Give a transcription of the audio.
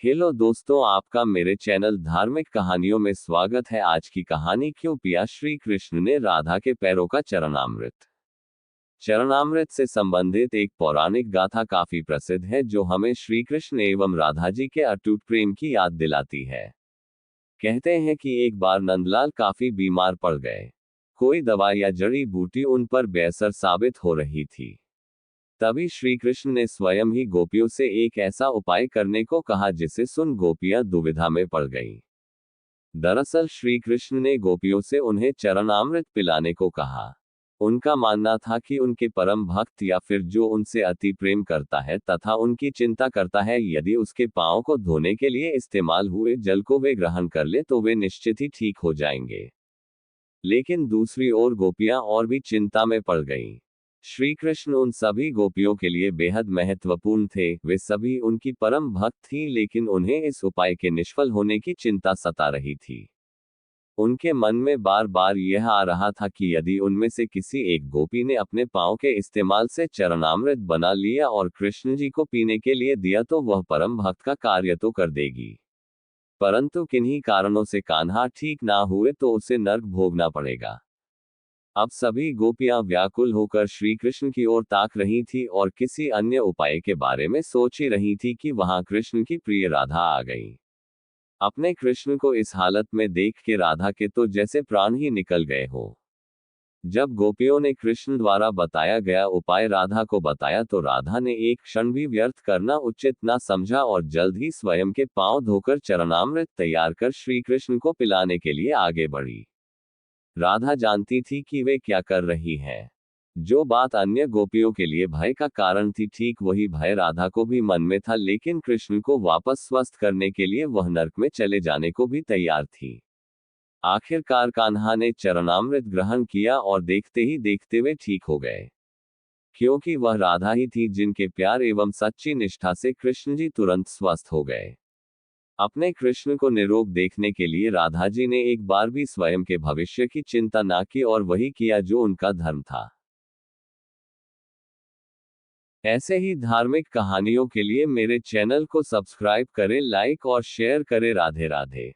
Hello दोस्तों, आपका मेरे चैनल धार्मिक कहानियों में स्वागत है। आज की कहानी क्यों पिया श्री कृष्ण ने राधा के पैरों का चरणामृत। चरणामृत से संबंधित एक पौराणिक गाथा काफी प्रसिद्ध है जो हमें श्री कृष्ण एवं राधा जी के अटूट प्रेम की याद दिलाती है। कहते हैं कि एक बार नंदलाल काफी बीमार पड़ गए। कोई दवा या जड़ी बूटी उन पर बेअसर साबित हो रही थी। तभी श्री कृष्ण ने स्वयं ही गोपियों से एक ऐसा उपाय करने को कहा जिसे सुन गोपियां दुविधा में पड़ गईं। दरअसल श्री कृष्ण ने गोपियों से उन्हें चरणामृत पिलाने को कहा। उनका मानना था कि उनके परम भक्त या फिर जो उनसे अति प्रेम करता है तथा उनकी चिंता करता है, यदि उसके पांव को धोने के लिए इस्तेमाल हुए जल को वे ग्रहण कर ले तो वे निश्चित ही ठीक हो जाएंगे। लेकिन दूसरी ओर गोपियां और भी चिंता में पड़ गईं। श्री कृष्ण उन सभी गोपियों के लिए बेहद महत्वपूर्ण थे, वे सभी उनकी परम भक्त थीं, लेकिन उन्हें इस उपाय के निष्फल होने की चिंता सता रही थी। उनके मन में बार बार यह आ रहा था कि यदि उनमें से किसी एक गोपी ने अपने पांव के इस्तेमाल से चरणामृत बना लिया और कृष्ण जी को पीने के लिए दिया तो वह परम भक्त का कार्य तो कर देगी, परंतु किन्हीं कारणों से कान्हा ठीक ना हुए तो उसे नर्क भोगना पड़ेगा। अब सभी गोपियां व्याकुल होकर श्री कृष्ण की ओर ताक रही थी और किसी अन्य उपाय के बारे में सोच ही रही थी कि वहां कृष्ण की प्रिय राधा आ गई। अपने कृष्ण को इस हालत में देख के राधा के तो जैसे प्राण ही निकल गए हो। जब गोपियों ने कृष्ण द्वारा बताया गया उपाय राधा को बताया तो राधा ने एक क्षण भी व्यर्थ करना उचित न समझा और जल्द ही स्वयं के पांव धोकर चरणामृत तैयार कर श्री कृष्ण को पिलाने के लिए आगे बढ़ी। राधा जानती थी कि वे क्या कर रही हैं। जो बात अन्य गोपियों के लिए भय का कारण थी, ठीक वही भय राधा को भी मन में था, लेकिन कृष्ण को वापस स्वस्थ करने के लिए वह नरक में चले जाने को भी तैयार थी। आखिरकार कान्हा ने चरणामृत ग्रहण किया और देखते ही देखते वे ठीक हो गए, क्योंकि वह राधा ही थी जिनके प्यार एवं सच्ची निष्ठा से कृष्ण जी तुरंत स्वस्थ हो गए। अपने कृष्ण को निरोग देखने के लिए राधा जी ने एक बार भी स्वयं के भविष्य की चिंता ना की और वही किया जो उनका धर्म था। ऐसे ही धार्मिक कहानियों के लिए मेरे चैनल को सब्सक्राइब करें, लाइक और शेयर करें। राधे राधे।